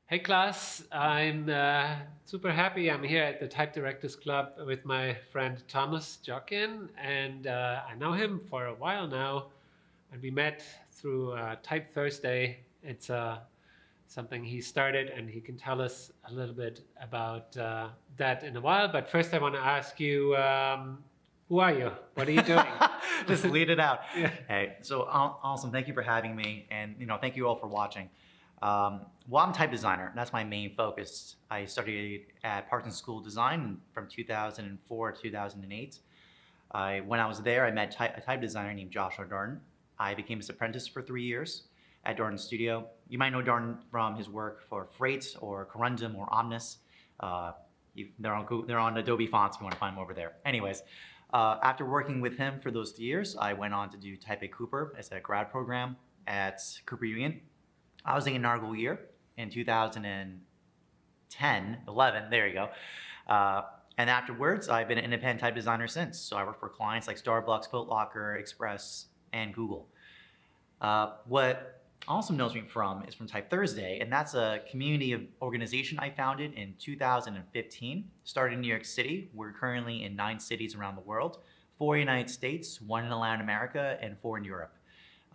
Hey class, I'm super happy. I'm here at the Type Directors Club with my friend Thomas Jockin, and I know him for a while now. And we met through Type Thursday. It's something he started, and he can tell us a little bit about that in a while. But first, I want to ask you, who are you? What are you doing? Just lead it out. Yeah. Hey, so awesome. Thank you for having me, and thank you all for watching. Well, I'm a type designer. That's my main focus. I studied at Parsons School of Design from 2004 to 2008. When I was there, I met a type designer named Joshua Darden. I became his apprentice for 3 years at Darden's studio. You might know Darden from his work for Freight or Corundum or Omnis. They're on Adobe fonts if you want to find them over there. Anyways, after working with him for those 3 years, I went on to do Type A Cooper as a grad program at Cooper Union. I was in inaugural year in 2010, 11, there you go. And afterwards, I've been an independent type designer since. So I work for clients like Starbucks, Foot Locker, Express, and Google. What also knows me is from Type Thursday, and that's a community of organization I founded in 2015. Started in New York City. We're currently in 9 cities around the world, 4 United States, 1 in Latin America, and 4 in Europe.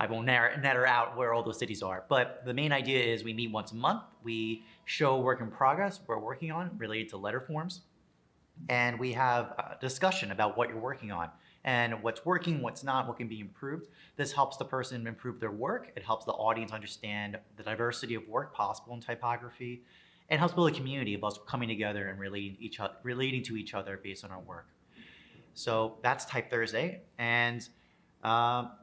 I won't netter out where all those cities are, but the main idea is we meet once a month. We show work in progress we're working on related to letter forms, and we have a discussion about what you're working on and what's working, what's not, what can be improved. This helps the person improve their work. It helps the audience understand the diversity of work possible in typography, and helps build a community of us coming together and relating to each other based on our work. So that's Type Thursday. And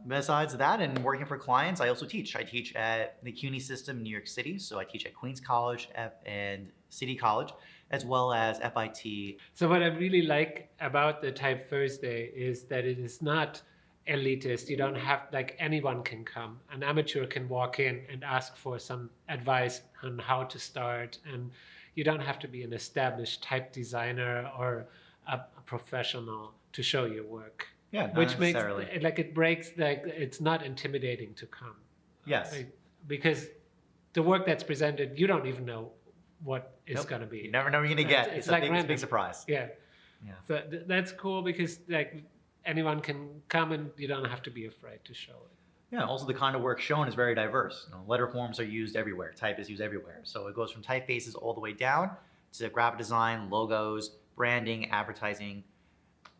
besides that and working for clients, I also teach. I teach at the CUNY system in New York City. So I teach at Queens College and City College, as well as FIT. So what I really like about the Type Thursday is that it is not elitist. You don't have, like, anyone can come. An amateur can walk in and ask for some advice on how to start. And you don't have to be an established type designer or a professional to show your work. Yeah, not Which necessarily. makes, like, it breaks, like, it's not intimidating to come. Yes. Because the work that's presented, you don't even know what it's Nope. going to be. You never know what you're going to get. It's a like big, random. big surprise. Yeah. Yeah. So that's cool because, like, anyone can come and you don't have to be afraid to show it. Yeah, also the kind of work shown is very diverse. Letter forms are used everywhere. Type is used everywhere. So it goes from typefaces all the way down to graphic design, logos, branding, advertising,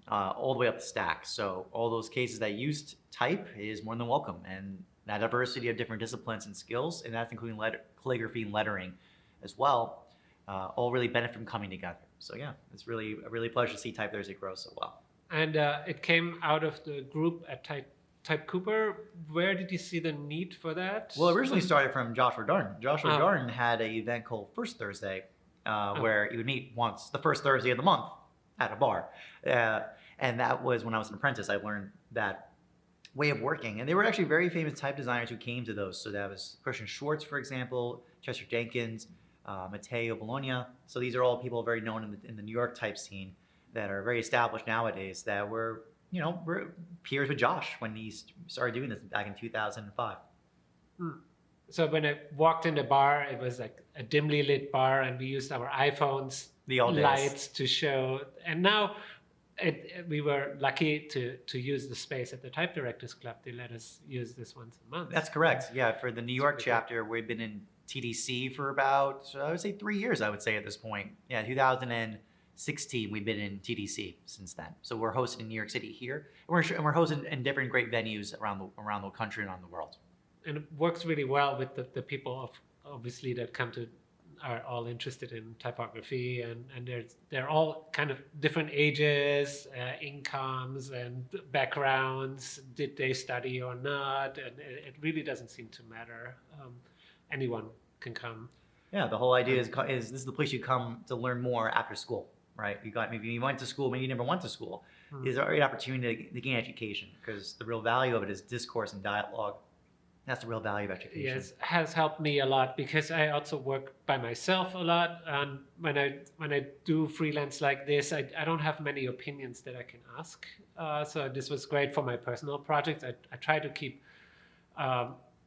all the way up the stack. So all those cases that used type is more than welcome. And that diversity of different disciplines and skills, and that's including calligraphy and lettering as well, all really benefit from coming together. So yeah, it's really a pleasure to see Type Thursday grow so well. And it came out of the group at Type Cooper. Where did you see the need for that? Well, it originally started from Joshua Darden. Joshua Darden had an event called First Thursday, where he would meet once the first Thursday of the month at a bar. And that was when I was an apprentice. I learned that way of working. And there were actually very famous type designers who came to those. So that was Christian Schwartz, for example, Chester Jenkins, Matteo Bologna. So these are all people very known in the New York type scene that are very established nowadays that were peers with Josh when he started doing this back in 2005. So when I walked in the bar, it was like a dimly lit bar, and we used our iPhones The old days. lights to show. And now we were lucky to use the space at the Type Directors Club. They let us use this once a month. That's correct. Yeah, for the New York chapter, we've been in TDC for about, I would say 3 years, I would say at this point. Yeah, 2016, we've been in TDC since then. So we're hosted in New York City here. And we're hosted in different great venues around the country and around the world. And it works really well with the people obviously that come to are all interested in typography, and they're all kind of different ages, incomes, and backgrounds. Did they study or not? And it really doesn't seem to matter. Anyone can come. Yeah, the whole idea is this is the place you come to learn more after school, right? Maybe you went to school, maybe you never went to school. Is there an opportunity to gain education? Because the real value of it is discourse and dialogue. That's the real value of education. Yes, has helped me a lot because I also work by myself a lot. And when I do freelance like this, I don't have many opinions that I can ask. So this was great for my personal projects. I try to keep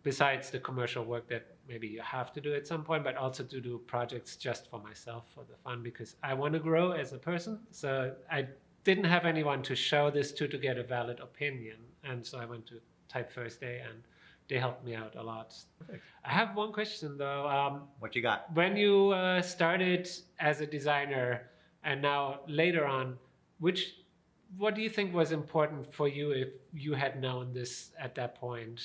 besides the commercial work that maybe you have to do at some point, but also to do projects just for myself for the fun, because I want to grow as a person. So I didn't have anyone to show this to get a valid opinion. And so I went to Type Thursday and they helped me out a lot. Perfect. I have one question though. What you got? When you started as a designer and now later on, what do you think was important for you if you had known this at that point?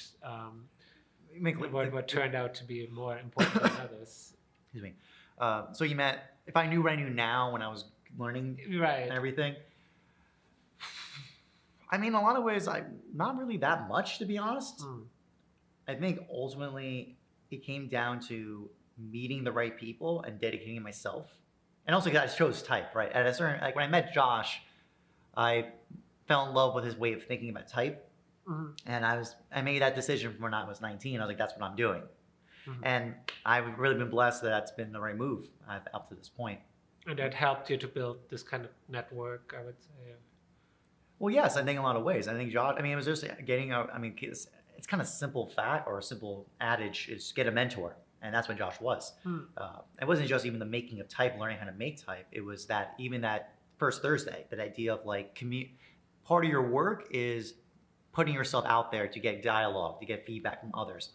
What turned out to be more important than others? Excuse me. So you meant if I knew what I knew now when I was learning Right. and everything? I mean, in a lot of ways, not really that much, to be honest. I think ultimately it came down to meeting the right people and dedicating myself. And also because I chose type, right? At a certain, like when I met Josh, I fell in love with his way of thinking about type. And I made that decision when I was 19. I was like, that's what I'm doing. And I've really been blessed that that's been the right move up to this point. And that helped you to build this kind of network, I would say. Well, yes, I think in a lot of ways. I think Josh, I mean, it was just getting it's kind of simple fact or a simple adage is get a mentor. And that's what Josh was. It wasn't just even the making of type, learning how to make type. It was that even that first Thursday, that idea of like part of your work is putting yourself out there to get dialogue, to get feedback from others.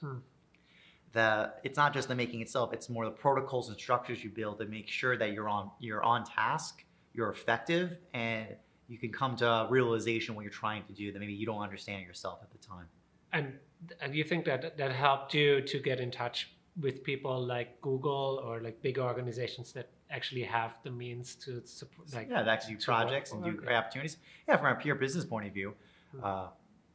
It's not just the making itself, it's more the protocols and structures you build to make sure that you're on task, you're effective, and you can come to a realization what you're trying to do that maybe you don't understand yourself at the time. And you think that helped you to get in touch with people like Google or like big organizations that actually have the means to support, like, that actually do projects and do great opportunities. Yeah, from a pure business point of view.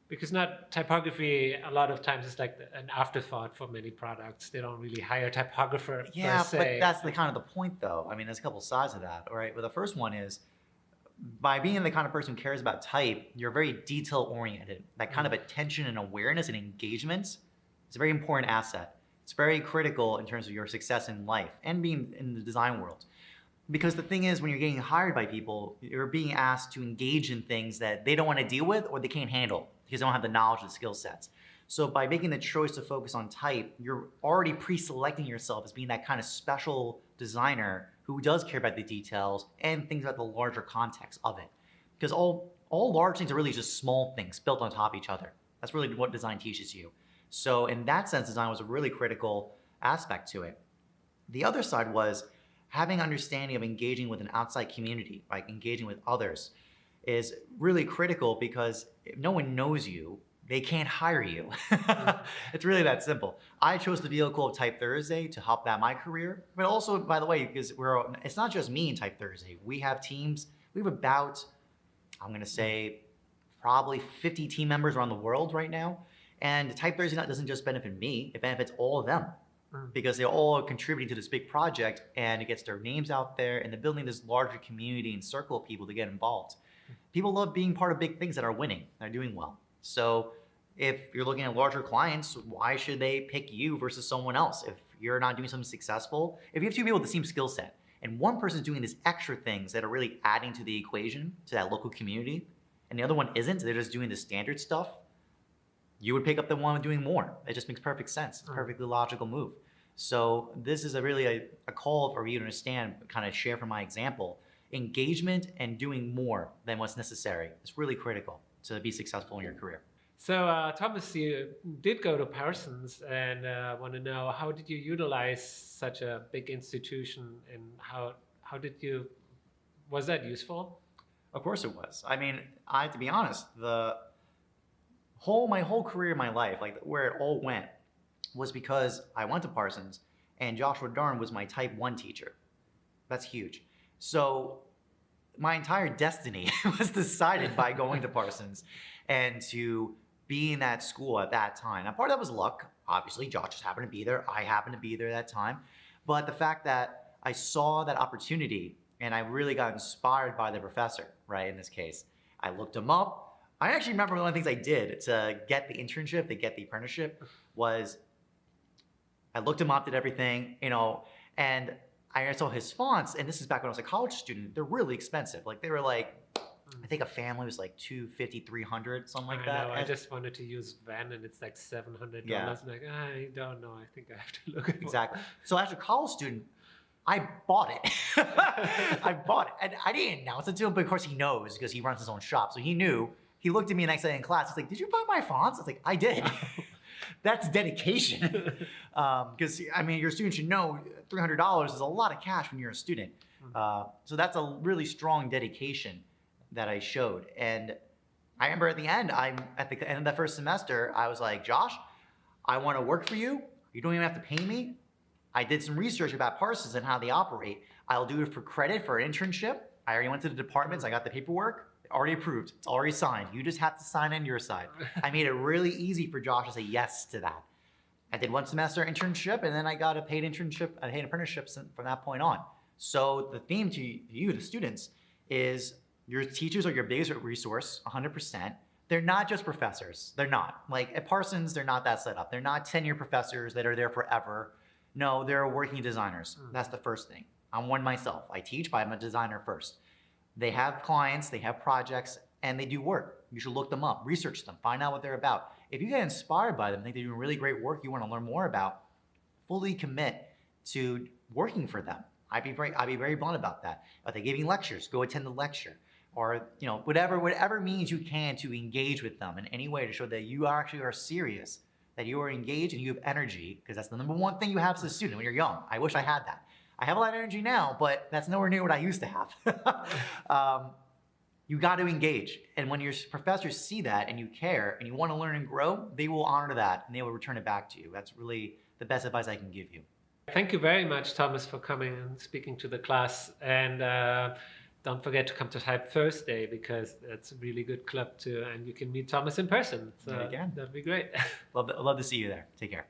Because not typography, a lot of times it's like an afterthought for many products. They don't really hire a typographer. Yeah, per se. but that's the kind of the point, though. I mean, there's a couple sides of that. All right. Well, the first one is by being the kind of person who cares about type, you're very detail oriented. That kind of attention and awareness and engagement is a very important asset. It's very critical in terms of your success in life and being in the design world. Because the thing is, when you're getting hired by people, you're being asked to engage in things that they don't want to deal with or they can't handle because they don't have the knowledge and skill sets. So by making the choice to focus on type, you're already pre-selecting yourself as being that kind of special designer who does care about the details and things about the larger context of it. Because all large things are really just small things built on top of each other. That's really what design teaches you. So in that sense, design was a really critical aspect to it. The other side was having understanding of engaging with an outside community, like engaging with others, is really critical because if no one knows you, they can't hire you. It's really that simple. I chose the vehicle of Type Thursday to help out my career, but also, by the way, because it's not just me in Type Thursday. We have teams. We have about, I'm going to say, probably 50 team members around the world right now. And Type Thursday doesn't just benefit me; it benefits all of them. Because they're all contributing to this big project and it gets their names out there and they're building this larger community and circle of people to get involved. People love being part of big things that are winning, that are doing well. So if you're looking at larger clients, why should they pick you versus someone else? If you're not doing something successful, if you have two people with the same skill set and one person's doing these extra things that are really adding to the equation, to that local community, and the other one isn't, they're just doing the standard stuff, you would pick up the one doing more. It just makes perfect sense. It's a perfectly logical move. So this is really a call for you to understand, kind of share from my example. Engagement and doing more than what's necessary is really critical to be successful in your career. So Thomas, you did go to Parsons, and I want to know, how did you utilize such a big institution, and how was that useful? Of course it was. I mean, to be honest, my whole career, my life, like where it all went, was because I went to Parsons and Joshua Darn was my Type 1 teacher. That's huge. So my entire destiny was decided by going to Parsons and to be in that school at that time. Now, part of that was luck. Obviously, Josh just happened to be there. I happened to be there at that time. But the fact that I saw that opportunity and I really got inspired by the professor, right, in this case. I looked him up. I actually remember one of the things I did to get the internship, to get the apprenticeship, was I looked him up, did everything, and I saw his fonts, and this is back when I was a college student. They're really expensive. Like, they were like I think a family was like 250, 300, something like I that. know. I And- just wanted to use Van, and it's like $700. Yeah. I'm like, I don't know. I think I have to look at Exactly. So as a college student, I bought it. I bought it. And I didn't announce it to him, but of course he knows because he runs his own shop. So he knew. He looked at me the next day in class. He's like, did you buy my fonts? I was like, I did. That's dedication. Because, I mean, your student should know $300 is a lot of cash when you're a student. So that's a really strong dedication that I showed. And I remember at the end, at the end of that first semester, I was like, Josh, I want to work for you. You don't even have to pay me. I did some research about Parsons and how they operate. I'll do it for credit for an internship. I already went to the departments. I got the paperwork. Already approved. It's already signed. You just have to sign in your side. I made it really easy for Josh to say yes to that. I did 1 semester internship, and then I got a paid internship, a paid apprenticeship from that point on. So the theme to you, the students, is your teachers are your biggest resource, 100%. They're not just professors. They're not. Like at Parsons, they're not that set up. They're not tenure professors that are there forever. No, they're working designers. That's the first thing. I'm one myself. I teach, but I'm a designer first. They have clients, they have projects, and they do work. You should look them up, research them, find out what they're about. If you get inspired by them, think they're doing really great work you want to learn more about, fully commit to working for them. I'd be very blunt about that. If they're giving lectures, go attend the lecture. Or whatever means you can to engage with them in any way to show that you actually are serious, that you are engaged and you have energy, because that's the number one thing you have as a student when you're young. I wish I had that. I have a lot of energy now, but that's nowhere near what I used to have. You got to engage. And when your professors see that and you care and you want to learn and grow, they will honor that and they will return it back to you. That's really the best advice I can give you. Thank you very much, Thomas, for coming and speaking to the class. And don't forget to come to Type Thursday because it's a really good club too. And you can meet Thomas in person. So Again. that'd be great. Love to see you there. Take care.